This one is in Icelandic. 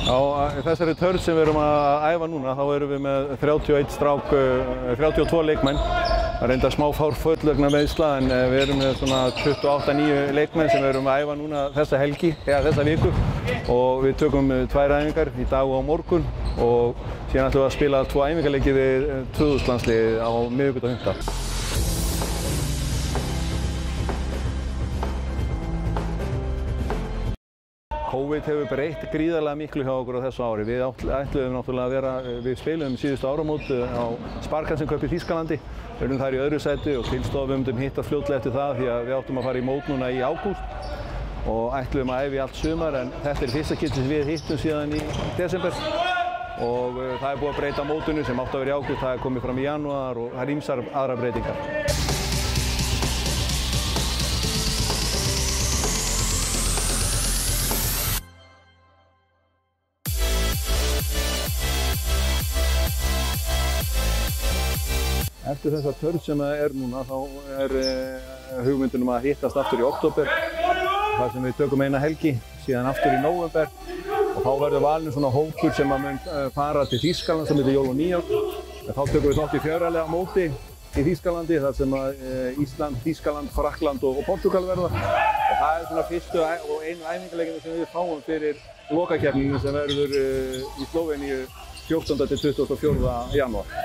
Á þessari törn sem við erum að æfa núna þá erum við með 31 strák, 32 leikmenn. Það er enda smá fárföll vegna meiðsla en við erum með svona 28-9 leikmenn sem við erum að æfa núna þessa helgi, eða þessa viku. Og við tökum 2 æfingar í dag og á morgun og síðan ætlum við að spila 2 æfingarleiki við 2000 landsliðið á miðvikudag og fimmtudag. COVID hefur breytt gríðarlega miklu hjá okkur á þessu ári. Við ætluðum náttúrulega að vera, við spilum síðustu áramót á Sparkassen Cup í Þýskalandi. Við erum þar í öðru sæti og tilstofum hittast fljótlega eftir það því að við áttum að fara í mót núna í ágúst og ætluðum að æfa í allt sumar en þetta er fyrsta skipti sem við hittum síðan í desember og það er búið að breyta mótinu sem átti að vera í ágúst, það er komið fram í janúar og það er ýmsar aðrar breytingar. Eftir þessa törn sem það er núna þá er hugmyndin að hittast aftur í október þar sem við tökum eina helgi, síðan aftur í nóvember og þá verður valinn svona hópur sem að mun fara til Þýskaland sem heitir Jól og nýár. Þá tökum við þátt í fjárhagslega móti í Þýskalandi þar sem Ísland, Þýskaland, Frakkland og Portúgal verða og það er svona fyrstu og einu æfingarleikinn sem við fáum fyrir lokakeppnina sem verður í Slóveníu 14. til 24. janúar.